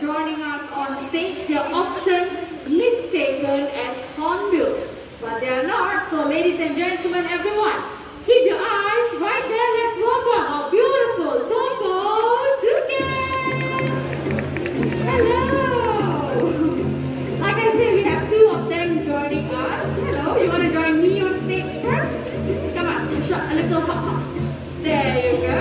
joining us on stage, they are often mistaken as hornbills, but they are not. So ladies and gentlemen, everyone, keep your eyes right there. Let's welcome our beautiful Topo Toucans. Hello. Like I said, we have two of them joining us. Hello, you want to join me on stage first? Come on, a little hop hop. There you go.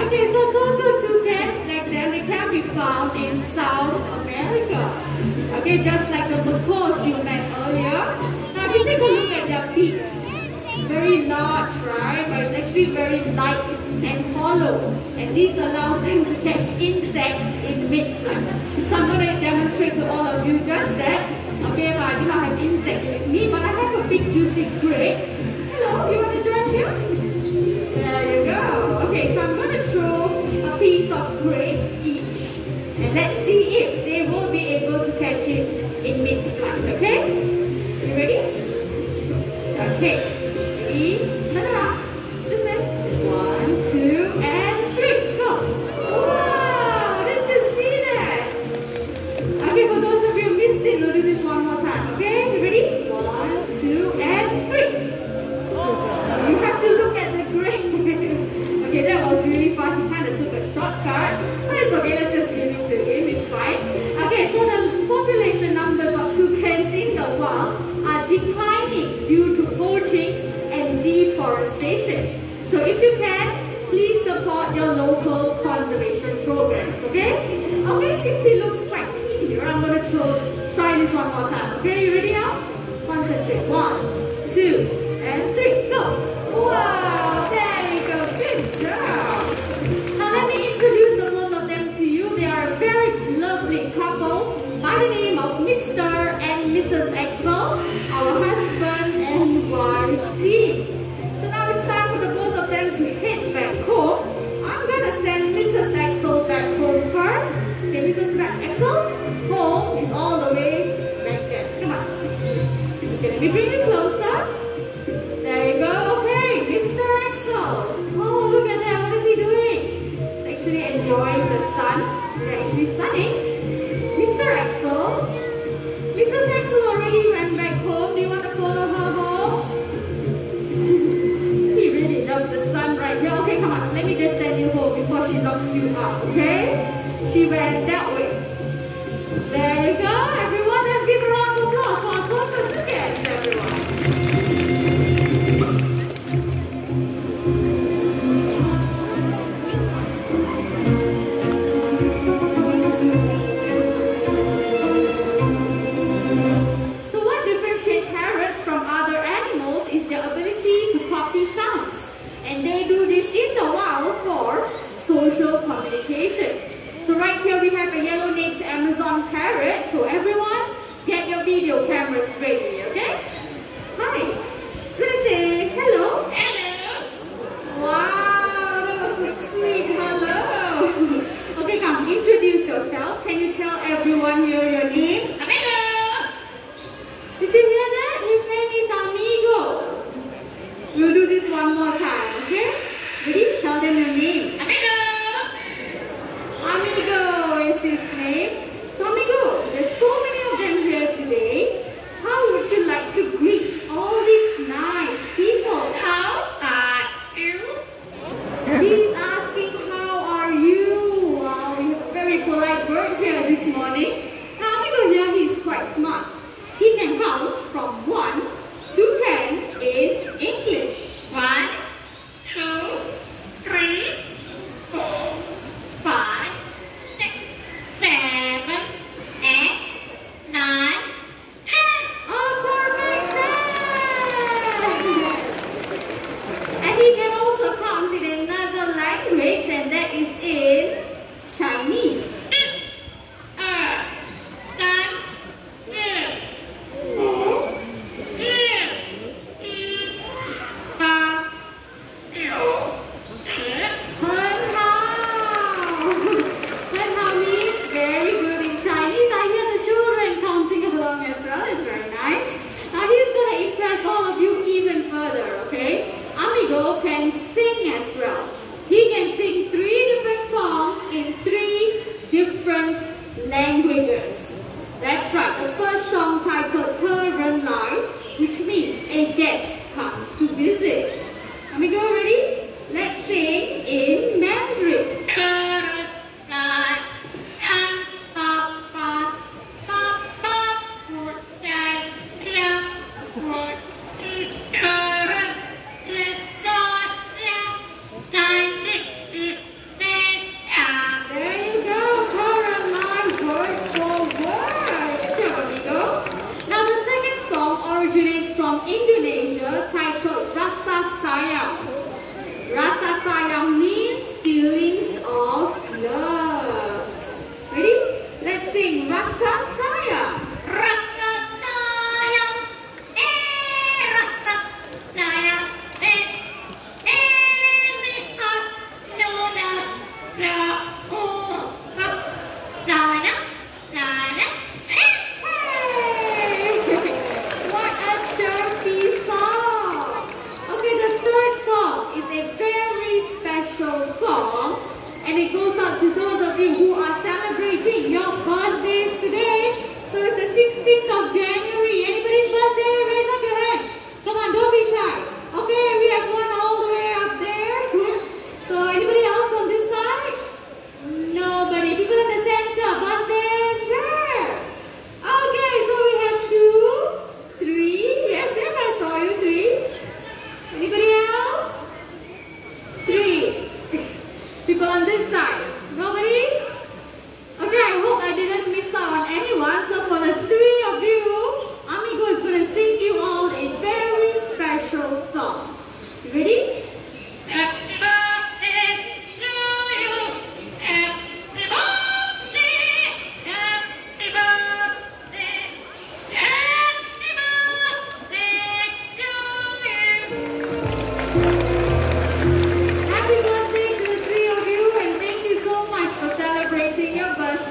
Okay, so Topo Toucans, like them, they can be found in South America. Okay, just like the macaws you met earlier. Now, if you take a look at their beaks, very large, right? But it's actually very light and hollow. And this allows them to catch insects in mid-flight. So I'm going to demonstrate to all of you just that. Okay, but I do not have insects with me, but I have a big juicy grape. Hello, you want to join here? There you go. Okay, so I'm going to throw a piece of grape each. And let's see if they will be able to catch it in mid-flight, okay? You ready? Okay. Ready? Turn around. This way. 1, 2, and 3. Go. Wow! Did you see that? Okay, for those of you who missed it, we'll do this one more time. Okay? You ready? 1, 2, and 3. You have to look at the grape. Okay, that was really fast. He kind of took a shortcut. But it's okay, let's just give it to him. It's fine. Okay, so the population numbers of toucans in the wild are declining due to poaching and deforestation. So if you can, please support your local conservation programs, okay? Okay, since he looks quite eager, I'm going to try this one more time. Okay, you ready now? Concentrate. 1, 2, and 3. Go! Wow, there you go. Good job. Now let me introduce the both of them to you. They are a very lovely couple by the name of Mr. and Mrs. Axel, our husband and wife team. So now it's time for the both of them to head back home. I'm gonna send Mrs. Axel back home first. Okay, Mrs. Axel, home is all the way back there. Come on. Okay, let me bring you closer. There you go. Okay, Mr. Axel. Oh, look at that. What is he doing? He's actually enjoying the sun. We're actually sunning. Mr. Axel. Mrs. Axel already went back home. Do you want to follow her home? He really loves the sun right here. Okay, come on. Let me just send you home before she locks you up, okay? She went that way. There you go. Everyone, let's give a round of applause for our Topo Toucans, everyone. Social communication. So right here we have a yellow-necked Amazon parrot. So everyone, get your video cameras ready, okay? Hi. Let me say hello. Hello. Wow, that was a sweet hello. Okay, come, introduce yourself. Can you tell everyone here your name? Amigo. Did you hear that? His name is Amigo. We'll do this one more time, okay? Ready? Tell them your name. Amigo! Amigo is his name. So Amigo, there's so many of them here today. How would you like to greet all these nice people? How are you? He's asking how are you? Wow, we have a very polite bird here this morning. Now Amigo here, he's quite smart. He can count from 1 to 10 in English. 1, 2, 3, 4, 5, 6, 7, 8, 9, 10. Oh, perfect! And he can also count in another language, and that is in Chinese. 1, 2, 3, 4, 5, 6, 7, 8, 9, 10.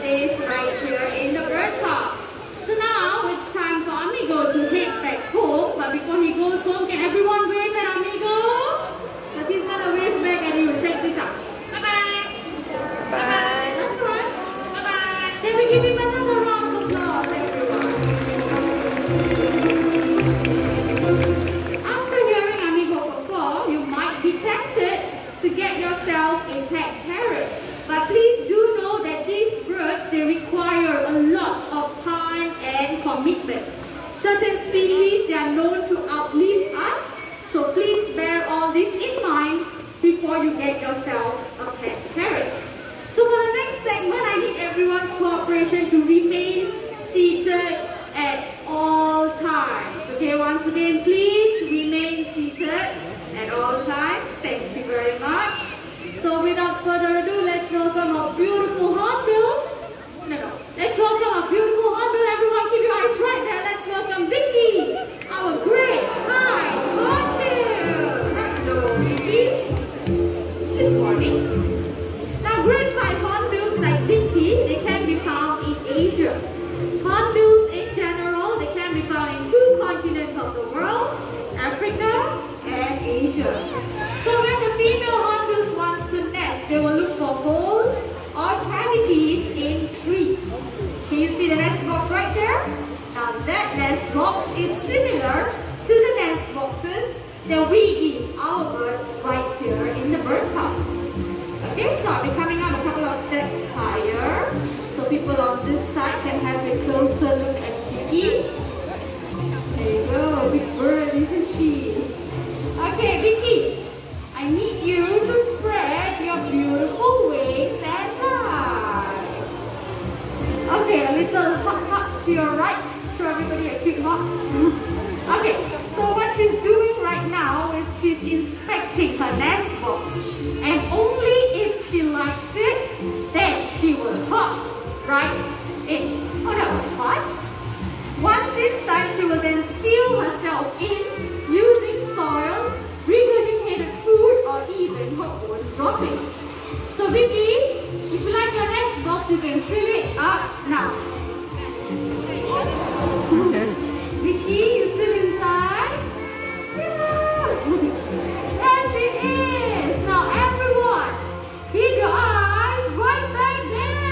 is right here in the bird park. So now it's time for Amigo to head back home. But before he goes home, can everyone wave at Amigo? Because he's gonna wave back at you. Check this out. Bye-bye. Bye-bye. That's right. Bye-bye. Can we give him another round of applause, everyone? After hearing Amigo perform, you might be tempted to get yourself a pet parrot. But please do know that these birds, they require a lot of time and commitment. Certain species, they are known to outlive us. So please bear all this in mind before you get yourself a pet parrot. So for the next segment, I need everyone's cooperation to remain seated at all times. Okay, once again, please remain seated at all times. Thank you very much. So without further ado, let's welcome our beautiful hornbills. No. Let's welcome our beautiful hornbill. Everyone keep your eyes right there. Let's welcome Vicky, our great white hornbill. Hello, Vicky. Good morning. Now, great white hornbills like Vicky, they can be found in Asia. Hornbills in general, they can be found in 2 continents of the world, Africa and Asia. So when the female hornbills want to nest, they will look for holes or cavities in trees. Can you see the nest box right there? Now that nest box is similar to the nest boxes that we give our birds right here in the bird park. Okay, so I'll be coming up a couple of steps higher so people on this side can have a closer look at Vicky. There you go, big bird, isn't she? Okay, Vicky, I need you to spread your beautiful wings and fly. Okay, a little hop to your right. Show everybody a quick hop. Okay, so what she's doing right now is she's inspecting her nest box. And only if she likes it, then she will hop right in. Oh, that was fast. Once inside, she will then seal herself in using soil, regurgitated food, or even her own droppings. So Vicky, if you like your nest box, you can seal it up now. Vicky, you still inside? Yeah. There she is. Now everyone, keep your eyes right back there.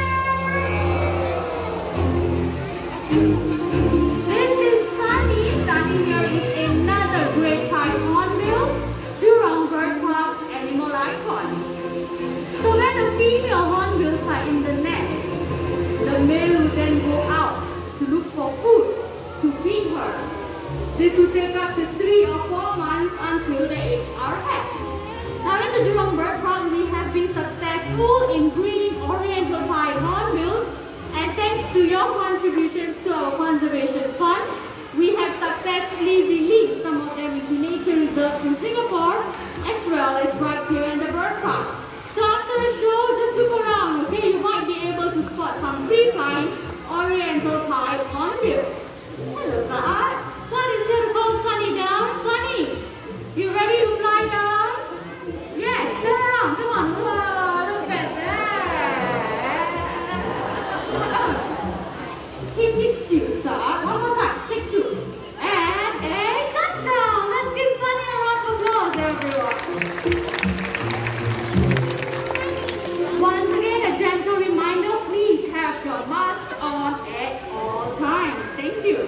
This is Sunny. Sunny here is another great white hornbill, Jurong bird park's animal icon. So when the female hornbills are in the nest, the male will then go out to look for food to feed her. This will take up to 3 or 4 months until the eggs are hatched. Now in the Jurong bird park, we have been successful in breeding oriental pied hornbills, and thanks to your contributions to our conservation fund, we have successfully released some of them into nature reserves in Singapore, as well as right here in the bird park. So after the show, just look around, okay? You might be able to spot some free-flying oriental pied hornbills. Hello, Saad. Saad is here to call Sunny down. Sunny, you ready to fly down? Yes, turn around. Come on. Whoa, look at that. He missed you, Saad. One more time. Take 2. And a touchdown. Let's give Sunny a round of applause, everyone. Once again, a gentle reminder, please have your mask on at all times. Thank you.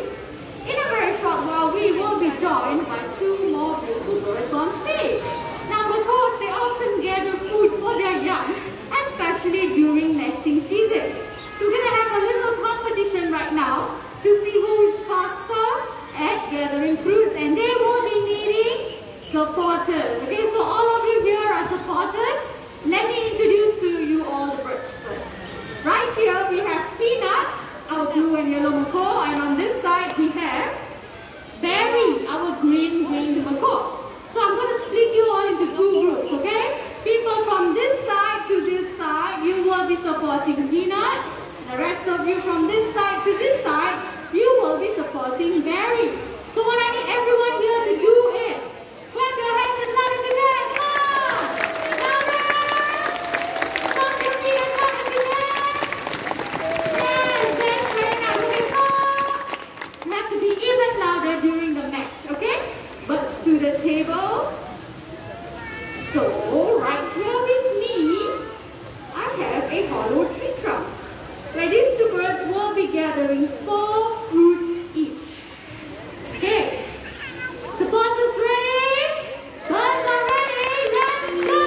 In a very short while, we will be joined by 2 more beautiful birds on stage. Now, of course, they often gather food for their young, especially during nesting seasons. So we're going to have a little competition right now serving 4 fruits each. Okay, supporters ready? Birds are ready, let's go!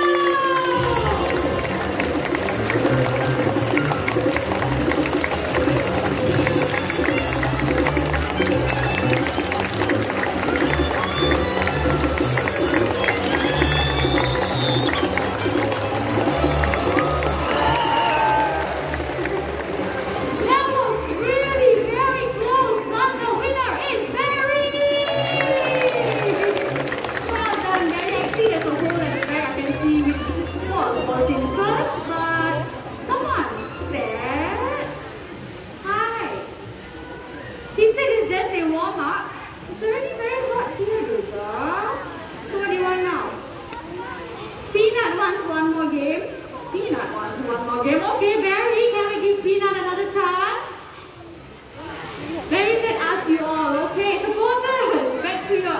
Okay, Barry, can we give Peanut another chance? Barry said ask you all. Okay, supporters, back to you.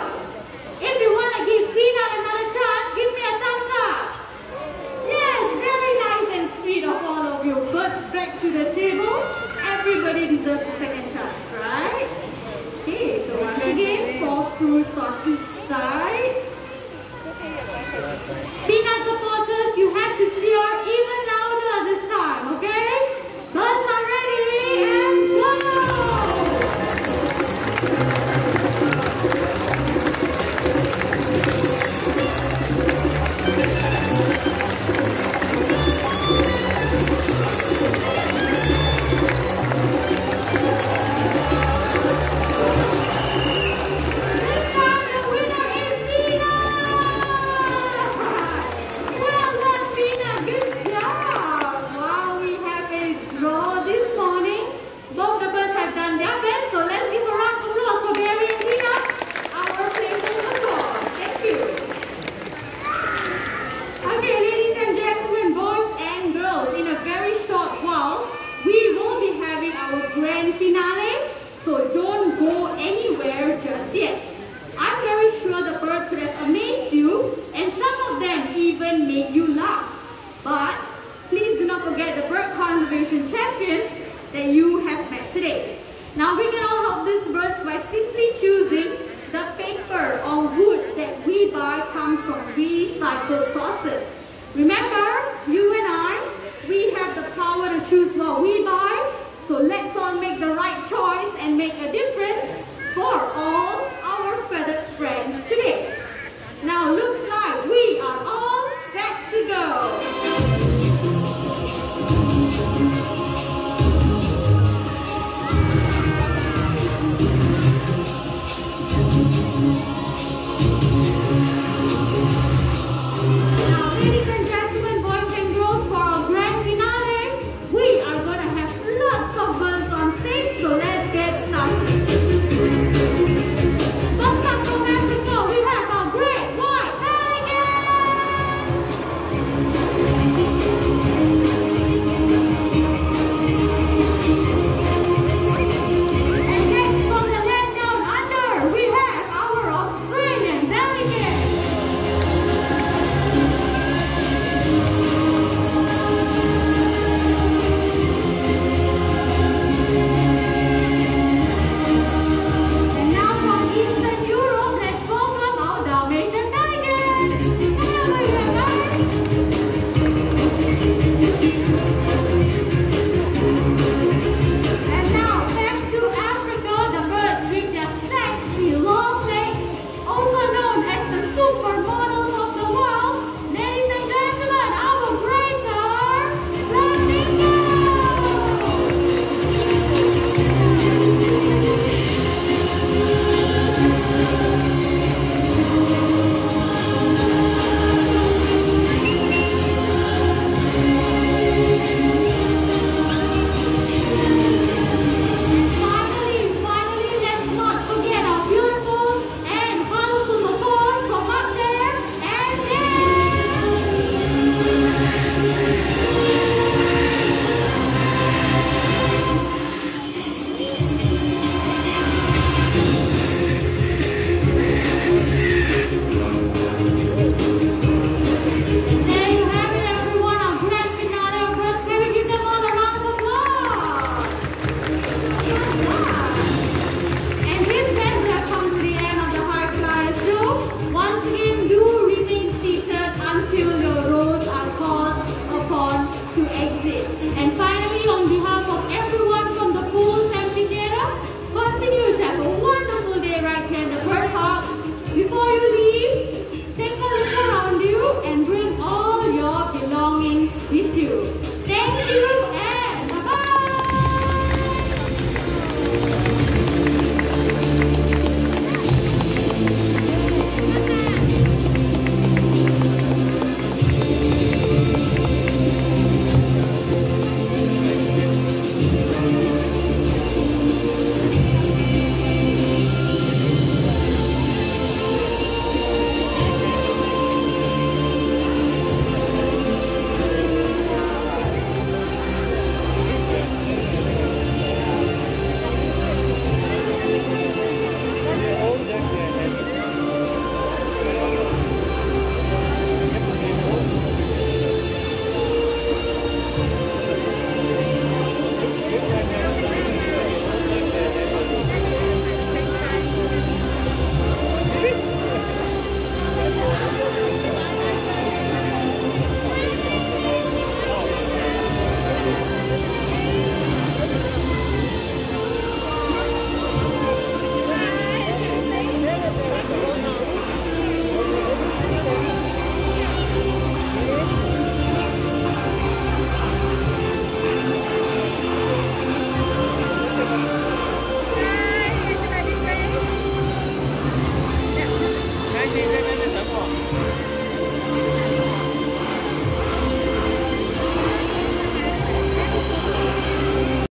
If you want to give Peanut another chance, give me a thumbs up. Yes, very nice and sweet of all of you. Birds back to the table. Everybody deserves a second chance, right? Okay, so once again, 4 fruits on each side. Peanut supporters, you have to cheer even louder this time, okay? Birds are ready and go! This time the winner is Peanut! Well done, Peanut, good job! Wow, we have a draw this morning. Both the birds have done their best, so let's give a round of applause for Barry and Peanut, our playful applause. Thank you. Okay, ladies and gentlemen, boys and girls, in a very short while, we will be having our grand finale, so don't go anywhere just yet. I'm very sure the birds would have amazed you, and some of them even made you laugh. But please do not forget the bird conservation champions that you have met today. Now we can all help these birds by simply choosing the paper or wood that we buy comes from recycled sources. Remember, you and I, we have the power to choose what we buy, so let's all make the right choice and make a difference